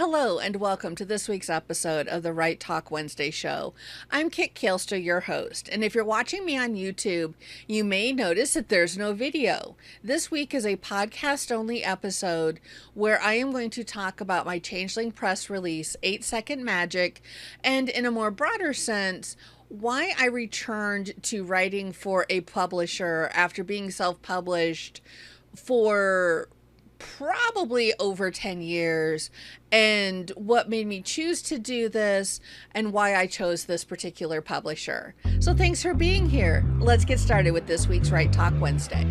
Hello and welcome to this week's episode of the Right Talk Wednesday show. I'm Kit Kaelster, your host, and if you're watching me on YouTube, you may notice that there's no video. This week is a podcast-only episode where I am going to talk about my Changeling Press release, 8-Second Magic, and in a more broader sense, why I returned to writing for a publisher after being self-published for probably over 10 years, and what made me choose to do this and why I chose this particular publisher. So thanks for being here. Let's get started with this week's Right Talk Wednesday.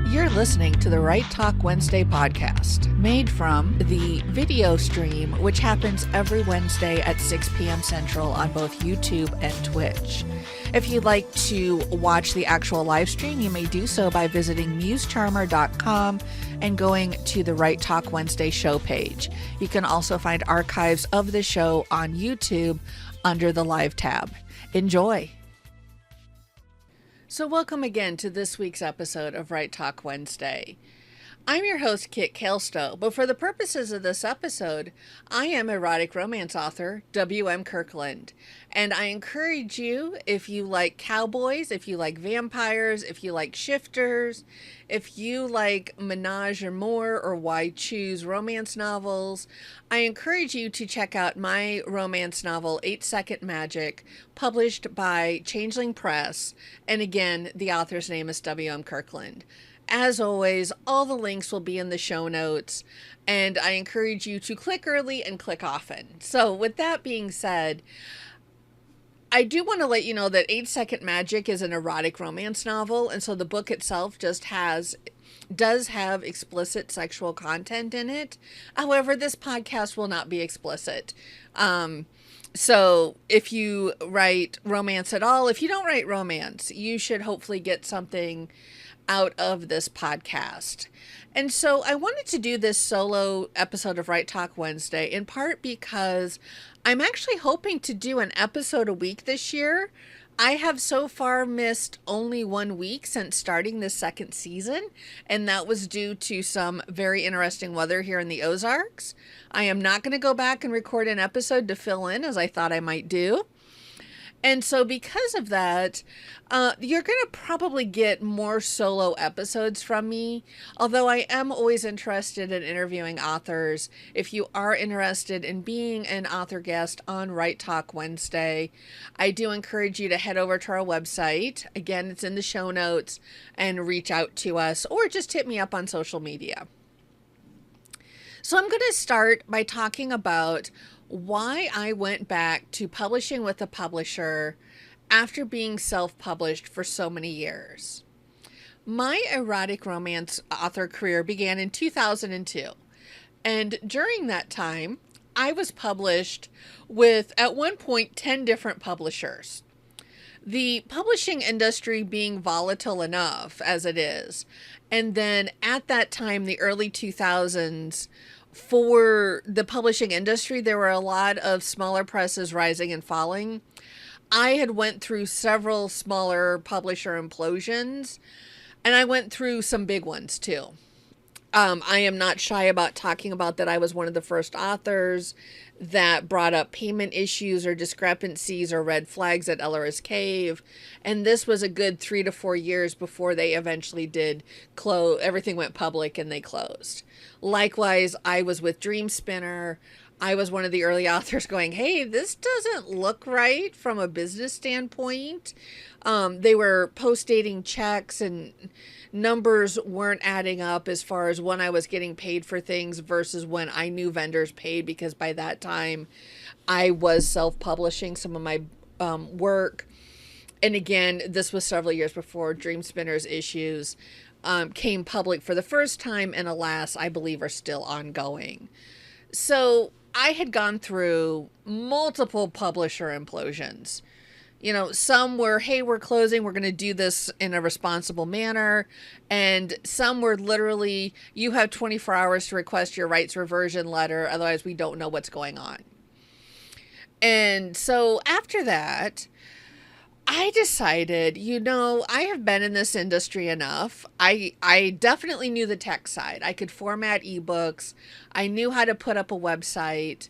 You're listening to the Right Talk Wednesday podcast, made from the video stream, which happens every Wednesday at 6 p.m. Central on both YouTube and Twitch. If you'd like to watch the actual live stream, you may do so by visiting MuseCharmer.com and going to the Right Talk Wednesday show page. You can also find archives of the show on YouTube under the live tab. Enjoy. So welcome again to this week's episode of Right Talk Wednesday. I'm your host, Kit Kaelster, but for the purposes of this episode, I am erotic romance author W.M. Kirkland, and I encourage you, if you like cowboys, if you like vampires, if you like shifters, if you like menage or more or why choose romance novels, I encourage you to check out my romance novel, 8-Second Magic, published by Changeling Press, and again, the author's name is W.M. Kirkland. As always, all the links will be in the show notes, and I encourage you to click early and click often. So with that being said, I do want to let you know that 8-Second Magic is an erotic romance novel, and so the book itself does have explicit sexual content in it. However, this podcast will not be explicit. So if you write romance at all, if you don't write romance, you should hopefully get something out of this podcast. And so I wanted to do this solo episode of Right Talk Wednesday in part because I'm actually hoping to do an episode a week this year. I have so far missed only 1 week since starting this second season, and that was due to some very interesting weather here in the Ozarks. I am not going to go back and record an episode to fill in as I thought I might do. And so because of that, you're going to probably get more solo episodes from me, although I am always interested in interviewing authors. If you are interested in being an author guest on Right Talk Wednesday, I do encourage you to head over to our website. Again, it's in the show notes, and reach out to us or just hit me up on social media. So I'm going to start by talking about why I went back to publishing with a publisher after being self-published for so many years. My erotic romance author career began in 2002, and during that time, I was published with, at one point, 10 different publishers. The publishing industry being volatile enough as it is, and then at that time, the early 2000s, for the publishing industry, there were a lot of smaller presses rising and falling. I had went through several smaller publisher implosions, and I went through some big ones too. I am not shy about talking about that. I was one of the first authors that brought up payment issues or discrepancies or red flags at Eller's Cave. And this was a good 3 to 4 years before they eventually did close. Everything went public and they closed. Likewise, I was with Dream Spinner. I was one of the early authors going, hey, this doesn't look right from a business standpoint. They were post-dating checks and numbers weren't adding up as far as when I was getting paid for things versus when I knew vendors paid, because by that time I was self-publishing some of my work. And again, this was several years before Dream Spinner's issues came public for the first time, and alas, I believe are still ongoing. So I had gone through multiple publisher implosions. You know, some were, hey, we're closing, we're going to do this in a responsible manner. And some were literally, you have 24 hours to request your rights reversion letter, otherwise we don't know what's going on. And so after that, I decided, I have been in this industry enough. I definitely knew the tech side. I could format ebooks. I knew how to put up a website.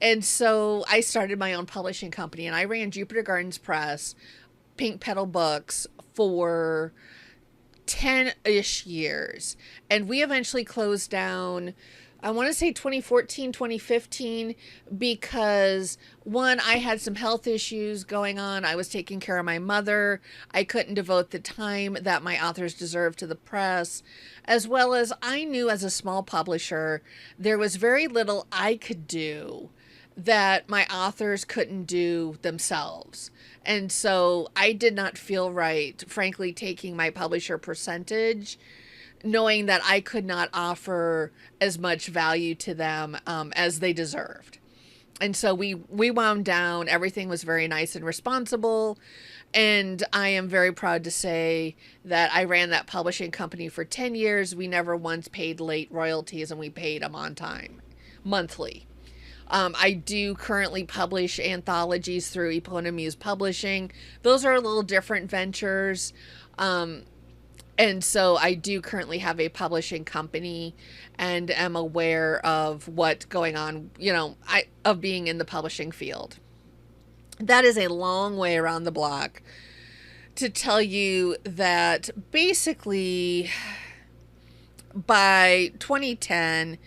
And so I started my own publishing company, and I ran Jupiter Gardens Press, Pink Petal Books for 10-ish years. And we eventually closed down, I want to say 2014, 2015, because one, I had some health issues going on. I was taking care of my mother. I couldn't devote the time that my authors deserve to the press, as well as I knew as a small publisher, there was very little I could do that my authors couldn't do themselves. And so I did not feel right, frankly, taking my publisher percentage, knowing that I could not offer as much value to them as they deserved. And so we wound down. Everything was very nice and responsible. And I am very proud to say that I ran that publishing company for 10 years. We never once paid late royalties, and we paid them on time, monthly. I do currently publish anthologies through Epona Muse Publishing. Those are a little different ventures. And so I do currently have a publishing company and am aware of what's going on, of being in the publishing field. That is a long way around the block to tell you that basically by 2010,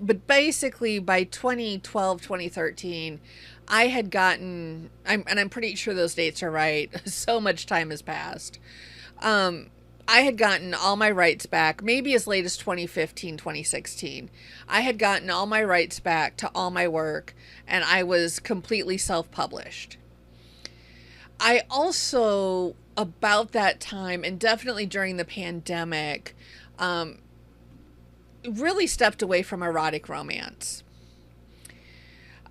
but basically by 2012, 2013, I had gotten, and I'm pretty sure those dates are right, so much time has passed. I had gotten all my rights back, maybe as late as 2015, 2016. I had gotten all my rights back to all my work, and I was completely self-published. I also, about that time, and definitely during the pandemic, really stepped away from erotic romance.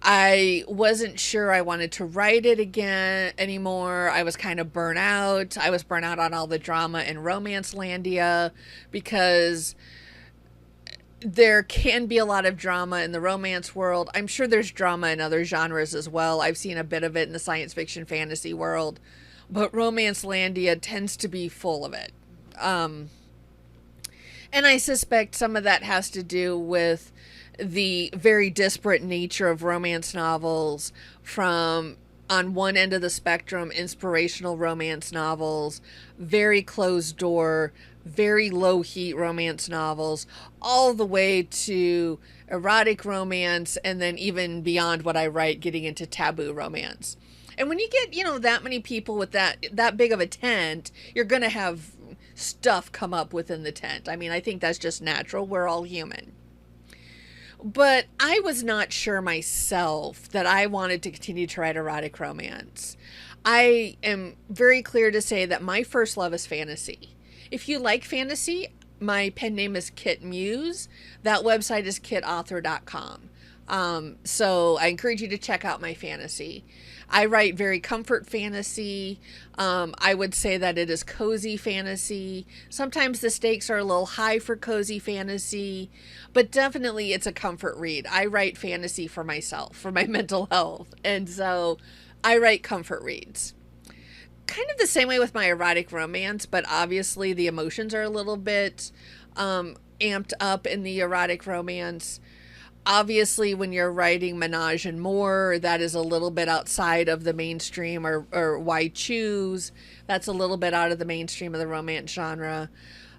I wasn't sure I wanted to write it again anymore. I was kind of burnt out. I was burnt out on all the drama in Romancelandia, because there can be a lot of drama in the romance world. I'm sure there's drama in other genres as well. I've seen a bit of it in the science fiction fantasy world, but Romancelandia tends to be full of it. And I suspect some of that has to do with the very disparate nature of romance novels, from, on one end of the spectrum, inspirational romance novels, very closed door, very low heat romance novels, all the way to erotic romance, and then even beyond what I write, getting into taboo romance. And when you get, that many people with that big of a tent, you're going to have stuff come up within the tent. I mean, I think that's just natural. We're all human. But I was not sure myself that I wanted to continue to write erotic romance. I am very clear to say that my first love is fantasy. If you like fantasy, my pen name is Kit Muse. That website is kitauthor.com. So I encourage you to check out my fantasy. I write very comfort fantasy. I would say that it is cozy fantasy. Sometimes the stakes are a little high for cozy fantasy, but definitely it's a comfort read. I write fantasy for myself, for my mental health. And so I write comfort reads. Kind of the same way with my erotic romance, but obviously the emotions are a little bit amped up in the erotic romance. Obviously, when you're writing menage and more, that is a little bit outside of the mainstream, or why choose? That's a little bit out of the mainstream of the romance genre.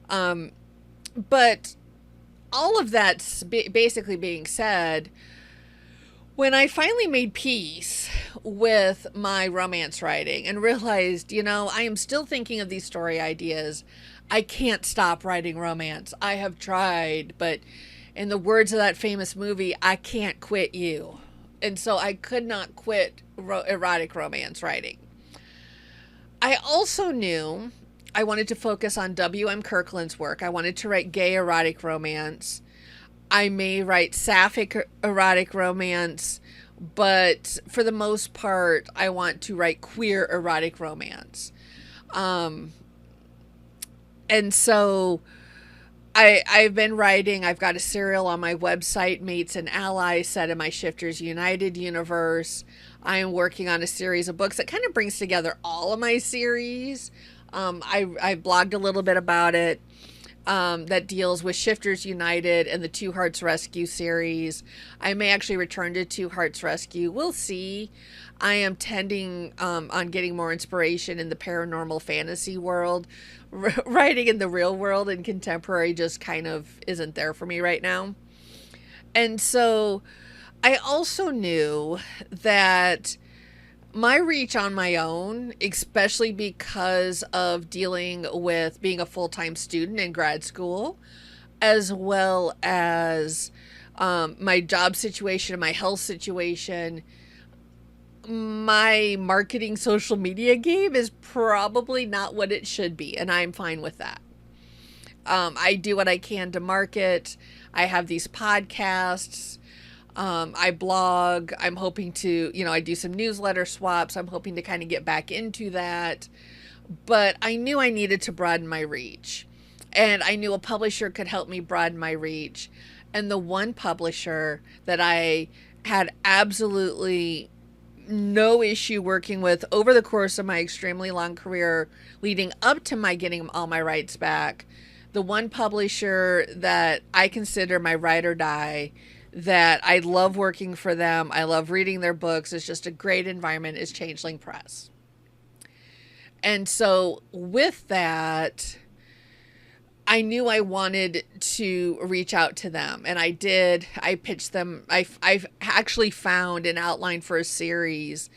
But all of that basically being said, when I finally made peace with my romance writing and realized, I am still thinking of these story ideas, I can't stop writing romance. I have tried, but in the words of that famous movie, I can't quit you. And so I could not quit erotic romance writing. I also knew I wanted to focus on W.M. Kirkland's work. I wanted to write gay erotic romance. I may write sapphic erotic romance, but for the most part, I want to write queer erotic romance. And so I've been writing. I've got a serial on my website, Mates and Allies, set in my Shifters United universe. I am working on a series of books that kind of brings together all of my series. I blogged a little bit about it. That deals with Shifters United and the Two Hearts Rescue series. I may actually return to Two Hearts Rescue. We'll see. I am tending on getting more inspiration in the paranormal fantasy world. Writing in the real world and contemporary just kind of isn't there for me right now. And so I also knew that my reach on my own, especially because of dealing with being a full-time student in grad school, as well as my job situation and my health situation, my marketing social media game is probably not what it should be, and I'm fine with that. I do what I can to market. I have these podcasts. I blog. I'm hoping to, I do some newsletter swaps. I'm hoping to kind of get back into that. But I knew I needed to broaden my reach. And I knew a publisher could help me broaden my reach. And the one publisher that I had absolutely no issue working with over the course of my extremely long career leading up to my getting all my rights back, the one publisher that I consider my ride or die, that I love working for them, I love reading their books, it's just a great environment, is Changeling Press. And so with that, I knew I wanted to reach out to them, and I did. I pitched them. I've actually found an outline for a series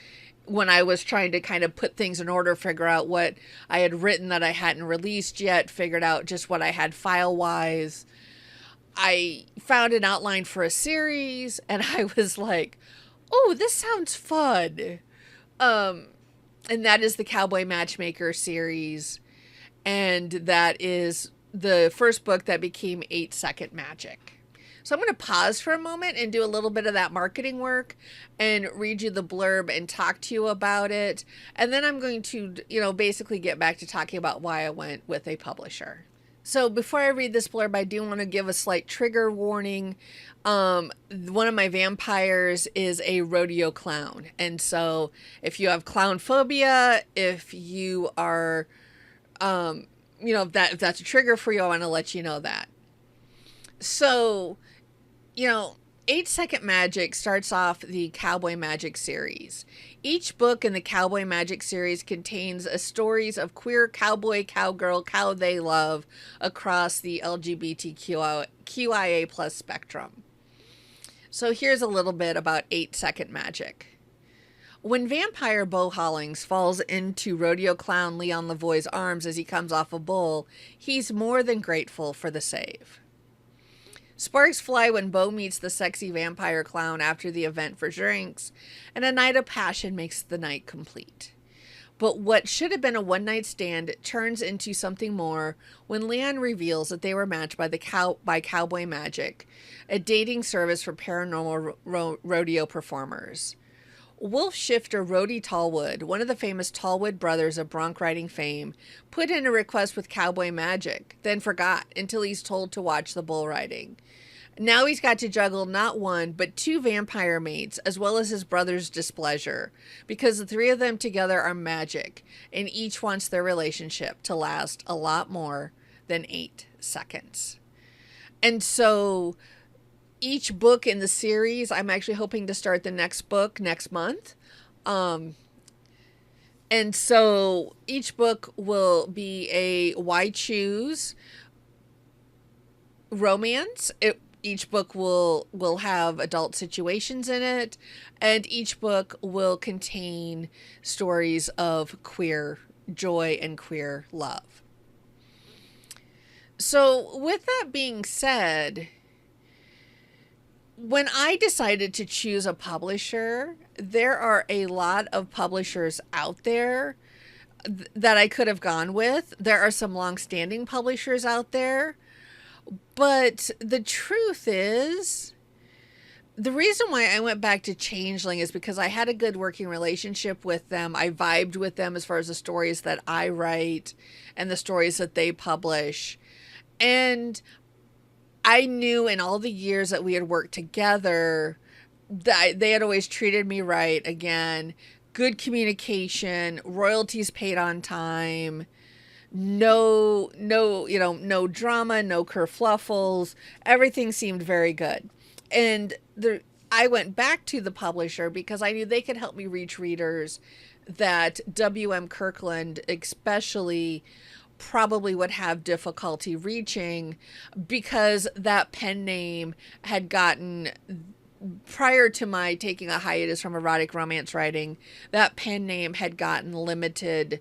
when I was trying to kind of put things in order, figure out what I had written that I hadn't released yet, figured out just what I had file-wise. I found an outline for a series, and I was like, oh, this sounds fun. And that is the Cowboy Matchmaker series, and that is the first book that became 8 Second Magic. So I'm going to pause for a moment and do a little bit of that marketing work and read you the blurb and talk to you about it. And then I'm going to, basically get back to talking about why I went with a publisher. So before I read this blurb, I do want to give a slight trigger warning. One of my vampires is a rodeo clown. And so if you have clown phobia, if you are, if that's a trigger for you, I want to let you know that. So, 8 Second Magic starts off the Cowboy Magic series. Each book in the Cowboy Magic series contains stories of queer cowboy, cowgirl, cow they love across the LGBTQIA plus spectrum. So here's a little bit about 8 Second Magic. When vampire Beau Hollings falls into rodeo clown Leon Lavoie's arms as he comes off a bull, he's more than grateful for the save. Sparks fly when Beau meets the sexy vampire clown after the event for drinks, and a night of passion makes the night complete. But what should have been a one-night stand turns into something more when Leon reveals that they were matched by Cowboy Magic, a dating service for paranormal rodeo performers. Wolf shifter Rhodey Tallwood, one of the famous Tallwood brothers of bronc riding fame, put in a request with Cowboy Magic, then forgot until he's told to watch the bull riding. Now he's got to juggle not one, but 2 vampire mates, as well as his brother's displeasure, because the 3 of them together are magic, and each wants their relationship to last a lot more than 8 seconds. And so each book in the series, I'm actually hoping to start the next book next month. And so each book will be a why choose romance. Each book will have adult situations in it, and each book will contain stories of queer joy and queer love. So with that being said, when I decided to choose a publisher, there are a lot of publishers out there that I could have gone with. There are some long-standing publishers out there. But the truth is, the reason why I went back to Changeling is because I had a good working relationship with them. I vibed with them as far as the stories that I write and the stories that they publish. And I knew in all the years that we had worked together that they had always treated me right. Again, good communication, royalties paid on time, no drama, no kerfluffles. Everything seemed very good. And I went back to the publisher because I knew they could help me reach readers that W.M. Kirkland especially probably would have difficulty reaching, because that pen name had gotten, prior to my taking a hiatus from erotic romance writing, that pen name had gotten limited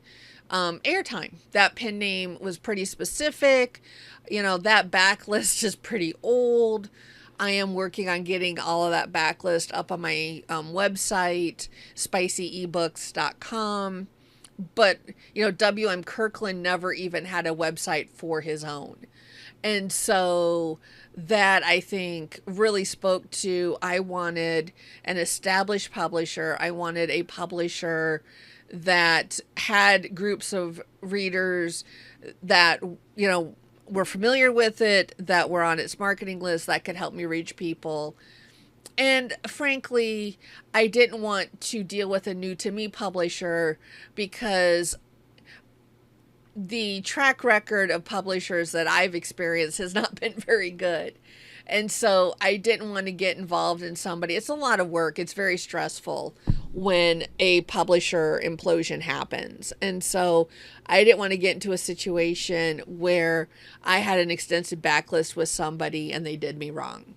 airtime. That pen name was pretty specific. That backlist is pretty old. I am working on getting all of that backlist up on my website, spicyebooks.com. But, W.M. Kirkland never even had a website for his own. And so that, I think, really spoke to, I wanted an established publisher. I wanted a publisher that had groups of readers that, were familiar with it, that were on its marketing list, that could help me reach people. And frankly, I didn't want to deal with a new to me publisher, because the track record of publishers that I've experienced has not been very good. And so I didn't want to get involved in somebody. It's a lot of work. It's very stressful when a publisher implosion happens. And so I didn't want to get into a situation where I had an extensive backlist with somebody and they did me wrong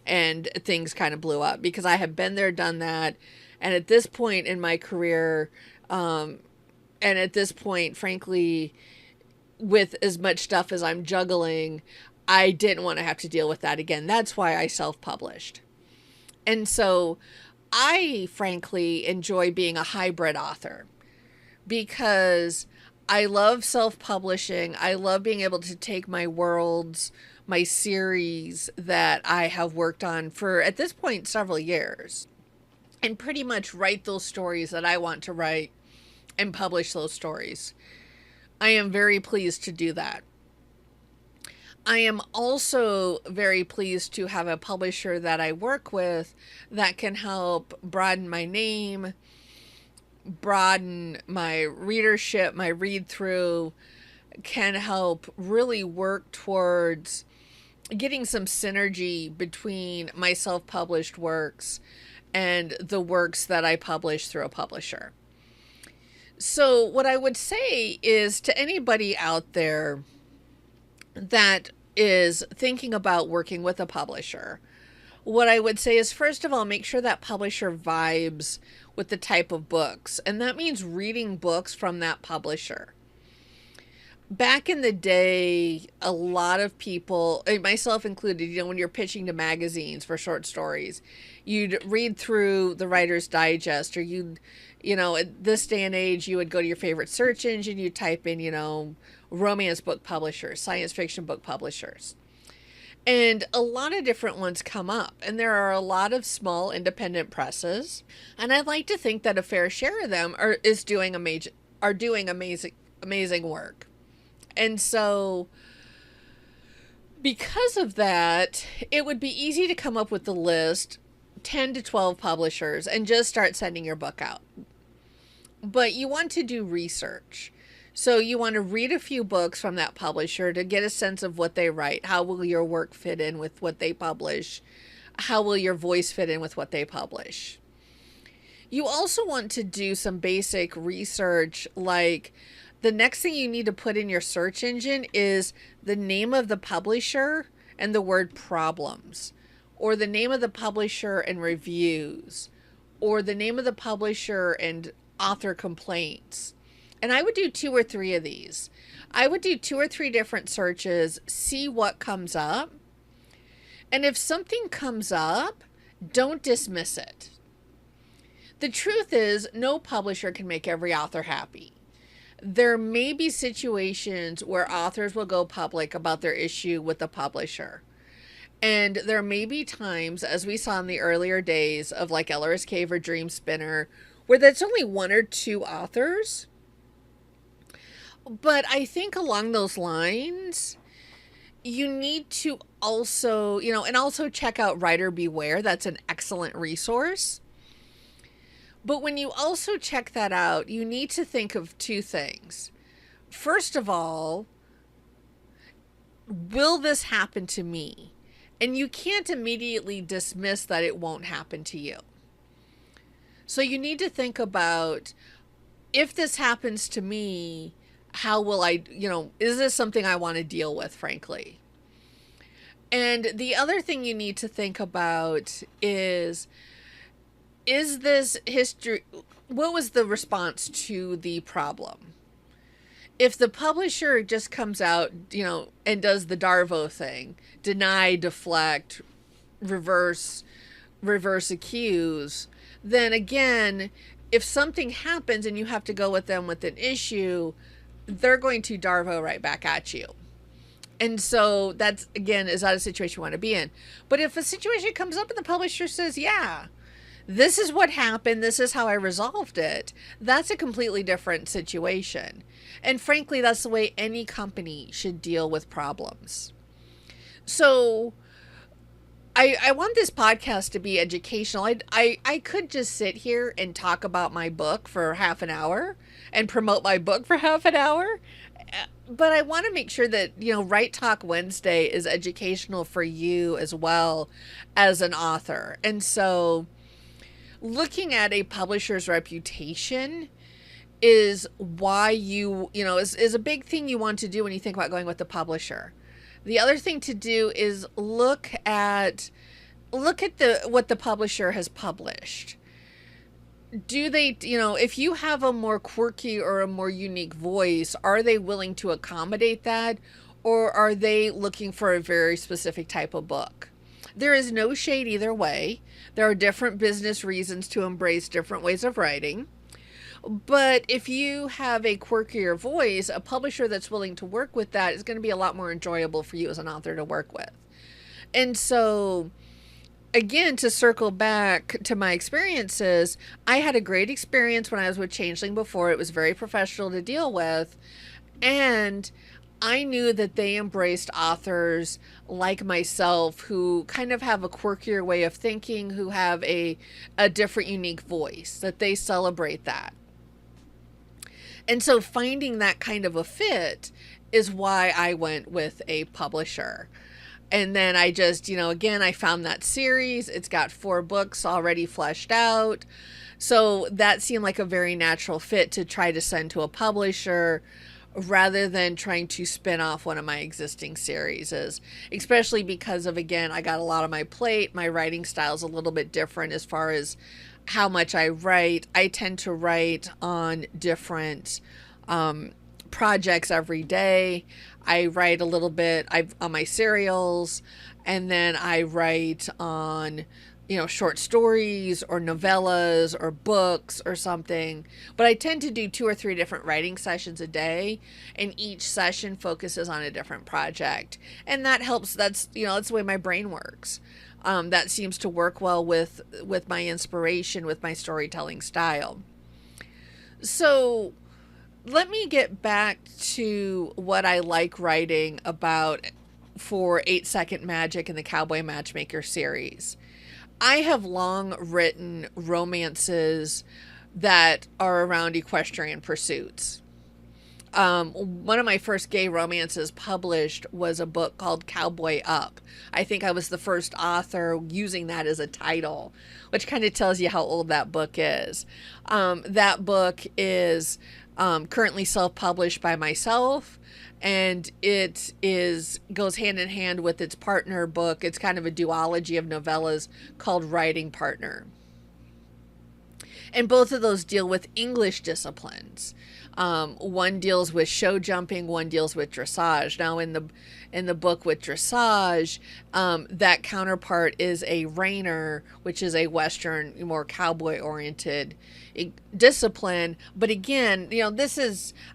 and things kind of blew up, because I have been there, done that. And at this point in my career, and at this point, frankly, with as much stuff as I'm juggling, I didn't want to have to deal with that again. That's why I self-published. And so I, frankly, enjoy being a hybrid author, because I love self-publishing. I love being able to take my worlds, my series that I have worked on for, at this point, several years, and pretty much write those stories that I want to write and publish those stories. I am very pleased to do that. I am also very pleased to have a publisher that I work with that can help broaden my name, broaden my readership, my read through, can help really work towards getting some synergy between my self-published works and the works that I publish through a publisher. So what I would say is, to anybody out there that is thinking about working with a publisher, what I would say is, first of all, make sure that publisher vibes with the type of books. And that means reading books from that publisher. Back in the day, a lot of people, myself included, when you're pitching to magazines for short stories, you'd read through the Writer's Digest, or at this day and age, you would go to your favorite search engine, you type in, romance book publishers, science fiction book publishers. And a lot of different ones come up, and there are a lot of small independent presses. And I'd like to think that a fair share of them are doing amazing work. And so because of that, it would be easy to come up with the list, 10 to 12 publishers, and just start sending your book out. But you want to do research. So you want to read a few books from that publisher to get a sense of what they write. How will your work fit in with what they publish? How will your voice fit in with what they publish? You also want to do some basic research, like the next thing you need to put in your search engine is the name of the publisher and the word problems, or the name of the publisher and reviews, or the name of the publisher and author complaints. And I would do 2 or 3 of these. I would do 2 or 3 different searches, see what comes up. And if something comes up, don't dismiss it. The truth is, no publisher can make every author happy. There may be situations where authors will go public about their issue with the publisher. And there may be times, as we saw in the earlier days of like Eller's Cave or Dream Spinner, where that's only 1 or 2 authors. But I think along those lines, you need to also, and also check out Writer Beware. That's an excellent resource. But when you also check that out, you need to think of two things. First of all, will this happen to me? And you can't immediately dismiss that it won't happen to you. So you need to think about, if this happens to me, how will I, is this something I want to deal with, frankly? And the other thing you need to think about is this history, what was the response to the problem? If the publisher just comes out, and does the Darvo thing, deny, deflect, reverse accuse, then again, if something happens and you have to go with them with an issue, they're going to Darvo right back at you. And so that's, again, is not a situation you want to be in. But if a situation comes up and the publisher says, yeah, this is what happened, this is how I resolved it, that's a completely different situation. And frankly, that's the way any company should deal with problems. So I want this podcast to be educational. I could just sit here and talk about my book for half an hour and promote my book for half an hour. But I want to make sure that, Right Talk Wednesday is educational for you as well as an author. And so looking at a publisher's reputation is why is a big thing you want to do when you think about going with the publisher. The other thing to do is look at what the publisher has published. Do they, if you have a more quirky or a more unique voice, are they willing to accommodate that? Or are they looking for a very specific type of book? There is no shade either way. There are different business reasons to embrace different ways of writing. But if you have a quirkier voice, a publisher that's willing to work with that is going to be a lot more enjoyable for you as an author to work with. And so, again, to circle back to my experiences, I had a great experience when I was with Changeling before. It was very professional to deal with. And I knew that they embraced authors like myself who kind of have a quirkier way of thinking, who have a different, unique voice, that they celebrate that. And so finding that kind of a fit is why I went with a publisher. And then I just, again, I found that series. It's got 4 books already fleshed out. So that seemed like a very natural fit to try to send to a publisher rather than trying to spin off one of my existing series, especially because of, again, I got a lot on my plate. My writing style is a little bit different as far as how much I write. I tend to write on different projects every day. I write a little bit on my serials, and then I write on, short stories or novellas or books or something. But I tend to do 2 or 3 different writing sessions a day, and each session focuses on a different project. And that helps. That's the way my brain works. That seems to work well with my inspiration, with my storytelling style. So let me get back to what I like writing about for 8-Second Magic and the Cowboy Matchmaker series. I have long written romances that are around equestrian pursuits. One of my first gay romances published was a book called Cowboy Up. I think I was the first author using that as a title, which kind of tells you how old that book is. That book is currently self-published by myself, and it goes hand in hand with its partner book. It's kind of a duology of novellas called Writing Partner. And both of those deal with English disciplines. One deals with show jumping, one deals with dressage. Now in the book with dressage, that counterpart is a reiner, which is a Western, more cowboy oriented discipline. But again,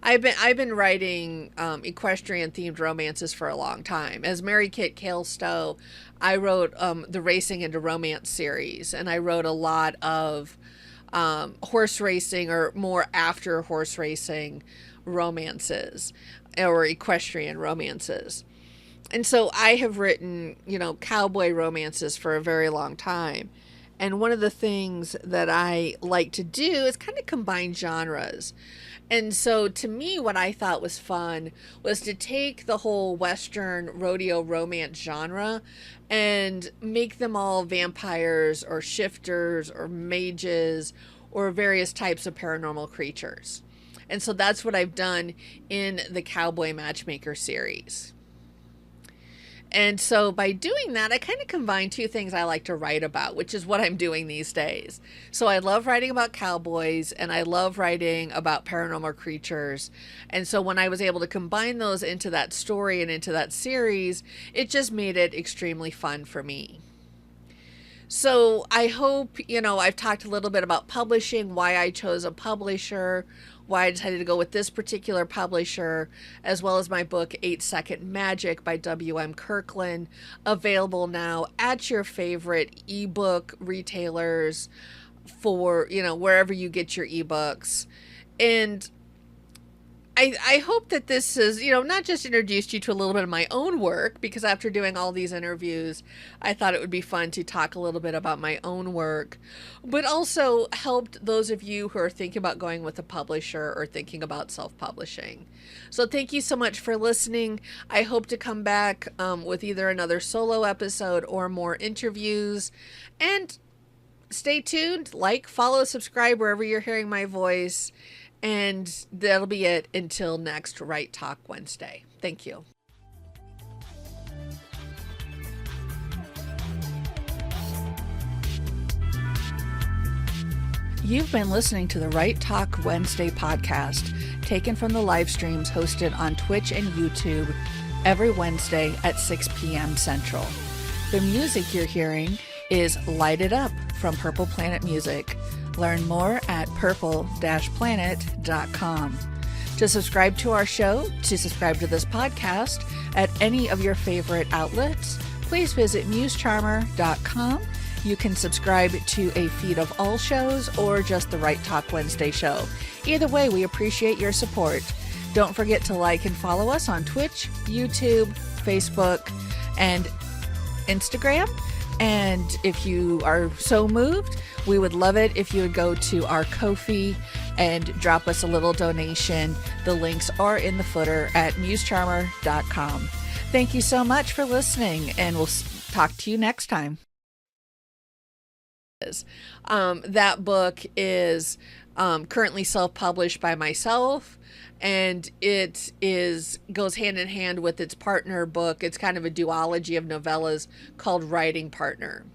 I've been writing equestrian themed romances for a long time. As Mary Kit Kailstow, I wrote the Racing into Romance series, and I wrote a lot of horse racing or more after horse racing romances or equestrian romances. And so I have written, cowboy romances for a very long time. And one of the things that I like to do is kind of combine genres. And so to me, what I thought was fun was to take the whole Western rodeo romance genre and make them all vampires or shifters or mages or various types of paranormal creatures. And so that's what I've done in the Cowboy Matchmaker series. And so by doing that, I kind of combine two things I like to write about, which is what I'm doing these days. So I love writing about cowboys and I love writing about paranormal creatures. And so when I was able to combine those into that story and into that series, it just made it extremely fun for me. So I hope, I've talked a little bit about publishing, why I chose a publisher, why I decided to go with this particular publisher, as well as my book 8-Second Magic by W.M. Kirkland, available now at your favorite ebook retailers for, wherever you get your ebooks. And I hope that this has, not just introduced you to a little bit of my own work, because after doing all these interviews, I thought it would be fun to talk a little bit about my own work, but also helped those of you who are thinking about going with a publisher or thinking about self-publishing. So thank you so much for listening. I hope to come back with either another solo episode or more interviews. And stay tuned, follow, subscribe wherever you're hearing my voice. And that'll be it until next Right Talk Wednesday. Thank you. You've been listening to the Right Talk Wednesday podcast, taken from the live streams hosted on Twitch and YouTube every Wednesday at 6 p.m. Central. The music you're hearing is Light It Up from Purple Planet Music. Learn more at purple-planet.com. To subscribe to our show, to subscribe to this podcast at any of your favorite outlets, please visit MuseCharmer.com. You can subscribe to a feed of all shows or just the Right Talk Wednesday show. Either way, we appreciate your support. Don't forget to like and follow us on Twitch, YouTube, Facebook, and Instagram. And if you are so moved, we would love it if you would go to our Ko-fi and drop us a little donation. The links are in the footer at MuseCharmer.com. Thank you so much for listening, and we'll talk to you next time. That book is currently self-published by myself, and it goes hand in hand with its partner book. It's kind of a duology of novellas called Writing Partner.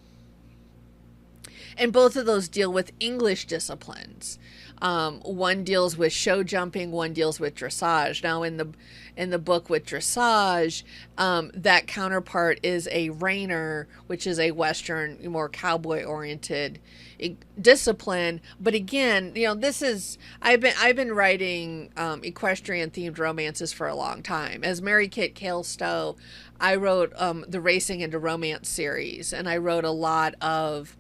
And both of those deal with English disciplines. One deals with show jumping, one deals with dressage. Now in the book with dressage, that counterpart is a reiner, which is a Western, more cowboy oriented discipline. But again, I've been writing equestrian themed romances for a long time. As Mary Kit Kailstow, I wrote the Racing into Romance series, and I wrote a lot of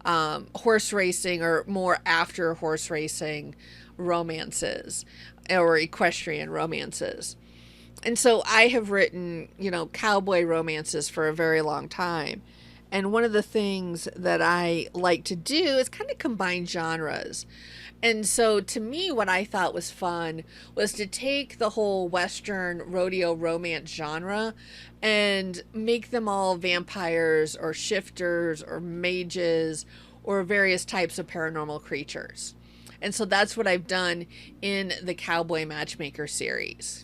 horse racing or more after horse racing romances or equestrian romances. And so I have written, cowboy romances for a very long time. And one of the things that I like to do is kind of combine genres. And so to me, what I thought was fun was to take the whole Western rodeo romance genre and make them all vampires or shifters or mages or various types of paranormal creatures. And so that's what I've done in the Cowboy Matchmaker series.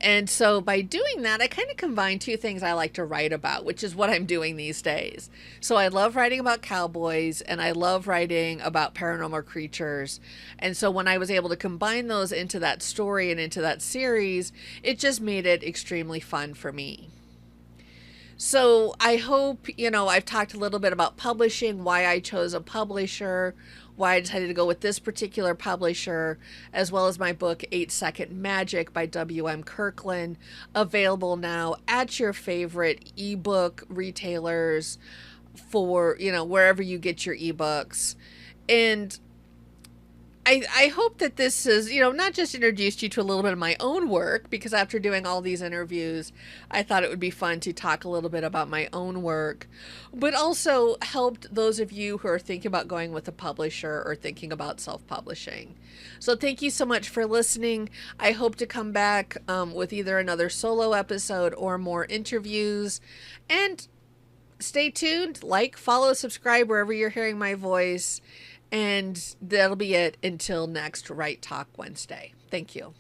And so by doing that, I kind of combine two things I like to write about, which is what I'm doing these days. So I love writing about cowboys and I love writing about paranormal creatures. And so when I was able to combine those into that story and into that series, it just made it extremely fun for me. So I hope, I've talked a little bit about publishing, why I chose a publisher, why I decided to go with this particular publisher, as well as my book 8-Second Magic by W.M. Kirkland, available now at your favorite ebook retailers for, wherever you get your ebooks. And I hope that this has, not just introduced you to a little bit of my own work, because after doing all these interviews, I thought it would be fun to talk a little bit about my own work, but also helped those of you who are thinking about going with a publisher or thinking about self-publishing. So thank you so much for listening. I hope to come back with either another solo episode or more interviews. And stay tuned, like, follow, subscribe wherever you're hearing my voice. And that'll be it until next Right Talk Wednesday. Thank you.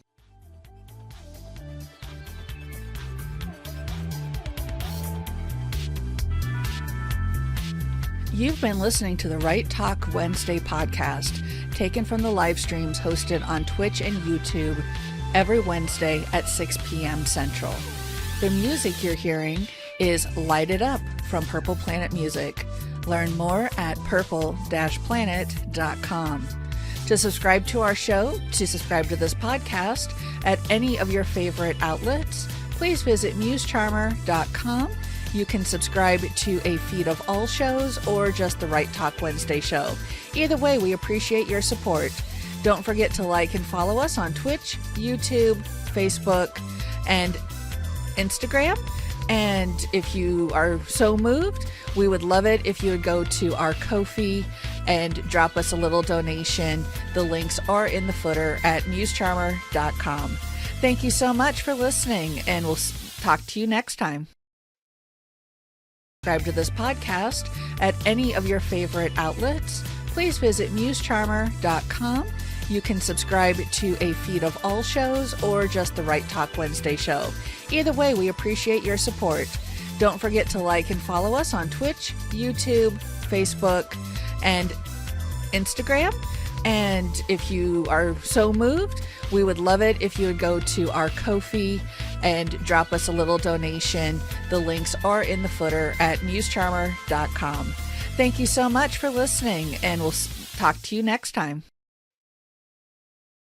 You've been listening to the Right Talk Wednesday podcast, taken from the live streams hosted on Twitch and YouTube every Wednesday at 6 p.m. Central. The music you're hearing is Light It Up from Purple Planet Music. Learn more at purple-planet.com. To subscribe to our show, to subscribe to this podcast at any of your favorite outlets, please visit MuseCharmer.com. You can subscribe to a feed of all shows or just the Right Talk Wednesday show. Either way, we appreciate your support. Don't forget to like and follow us on Twitch, YouTube, Facebook, and Instagram. And if you are so moved, we would love it if you would go to our Ko-fi and drop us a little donation. The links are in the footer at MuseCharmer.com. Thank you so much for listening, and we'll talk to you next time. Subscribe to this podcast at any of your favorite outlets. Please visit MuseCharmer.com. You can subscribe to a feed of all shows or just the Right Talk Wednesday show. Either way, we appreciate your support. Don't forget to like and follow us on Twitch, YouTube, Facebook, and Instagram. And if you are so moved, we would love it if you would go to our Ko-fi and drop us a little donation. The links are in the footer at MuseCharmer.com. Thank you so much for listening, and we'll talk to you next time.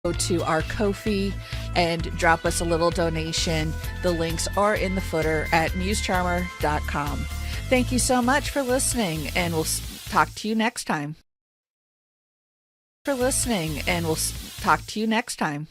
Go to our Ko-fi and drop us a little donation. The links are in the footer at MuseCharmer.com. Thank you so much for listening, and we'll talk to you next time. For listening, and we'll talk to you next time.